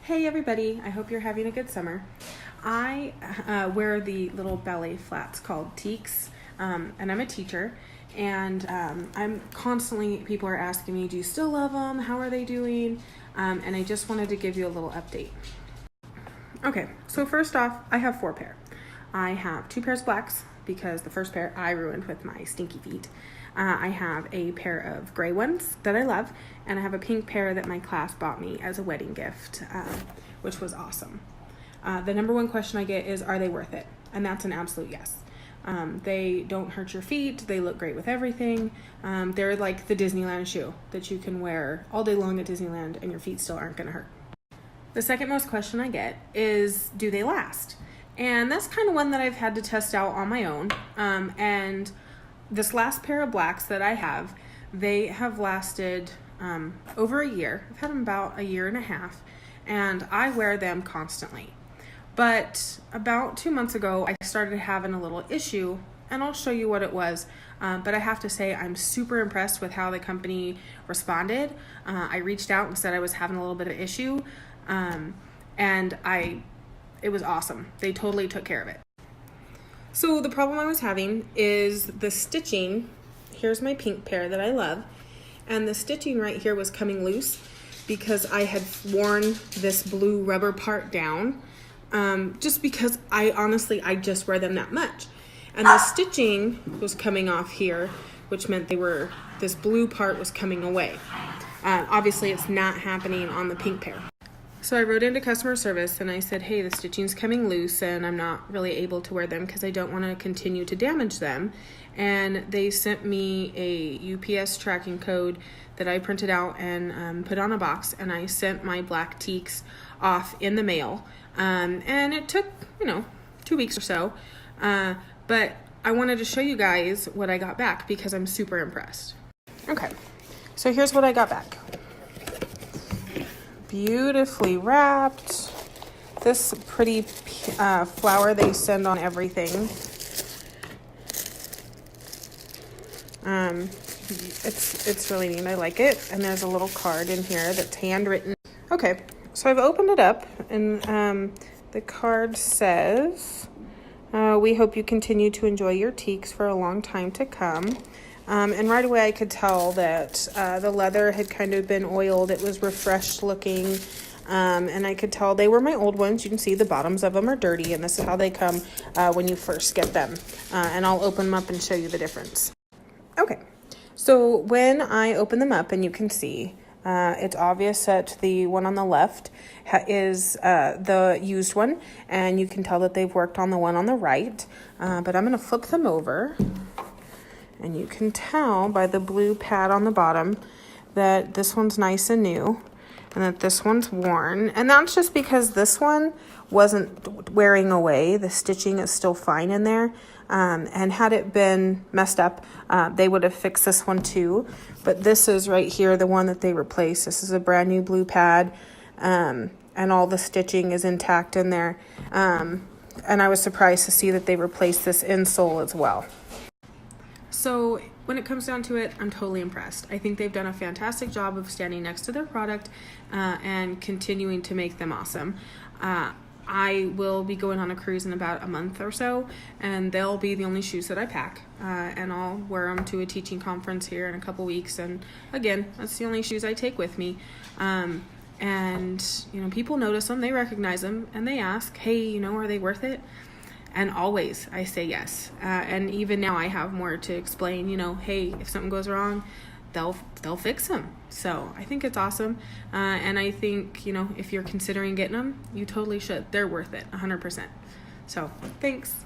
Hey everybody, I hope you're having a good summer. I wear the little ballet flats called Tieks, and I'm a teacher, and I'm constantly, people are asking me, do you still love them? How are they doing? And I just wanted to give you a little update. Okay, so first off, I have 4 pair. I have 2 pairs of blacks because the first pair I ruined with my stinky feet. I have a pair of gray ones that I love, and I have a pink pair that my class bought me as a wedding gift, which was awesome. The number one question I get is, are they worth it? And that's an absolute yes. They don't hurt your feet. They look great with everything. They're like the Disneyland shoe that you can wear all day long at Disneyland and your feet still aren't going to hurt. The second most question I get is, do they last? And that's kind of one that I've had to test out on my own. And this last pair of blacks that I have, they have lasted over a year. I've had them about a year and a half, and I wear them constantly. But about 2 months ago, I started having a little issue, and I'll show you what it was. But I have to say, I'm super impressed with how the company responded. I reached out and said I was having a little bit of issue, and it was awesome. They totally took care of it. So the problem I was having is the stitching. Here's my pink pair that I love. And the stitching right here was coming loose because I had worn this blue rubber part down. Just because I just wear them that much. And the stitching was coming off here, which meant this blue part was coming away. Obviously it's not happening on the pink pair. So I wrote into customer service and I said, hey, the stitching's coming loose and I'm not really able to wear them because I don't want to continue to damage them. And they sent me a UPS tracking code that I printed out and put on a box, and I sent my black Tieks off in the mail. And it took, 2 weeks or so. But I wanted to show you guys what I got back because I'm super impressed. Okay, so here's what I got back. Beautifully wrapped. This pretty flower they send on everything. It's really neat. I like it. And there's a little card in here that's handwritten. Okay, so I've opened it up, and the card says, we hope you continue to enjoy your Tieks for a long time to come. And right away I could tell that the leather had kind of been oiled. It was refreshed looking, and I could tell they were my old ones. You can see the bottoms of them are dirty, and this is how they come when you first get them. And I'll open them up and show you the difference. Okay, so when I open them up, and you can see, it's obvious that the one on the left is the used one, and you can tell that they've worked on the one on the right. But I'm going to flip them over. And you can tell by the blue pad on the bottom that this one's nice and new and that this one's worn. And that's just because this one wasn't wearing away. The stitching is still fine in there. And had it been messed up, they would have fixed this one too. But this is right here, the one that they replaced. This is a brand new blue pad, and all the stitching is intact in there. And I was surprised to see that they replaced this insole as well. So when it comes down to it, I'm totally impressed. I think they've done a fantastic job of standing next to their product and continuing to make them awesome. I will be going on a cruise in about a month or so, and they'll be the only shoes that I pack. And I'll wear them to a teaching conference here in a couple weeks. And again, that's the only shoes I take with me. And people notice them, they recognize them, and they ask, hey, are they worth it? And always I say yes. And even now I have more to explain, hey, if something goes wrong, they'll fix them. So I think it's awesome. And I think, if you're considering getting them, you totally should. They're worth it, 100%. So thanks.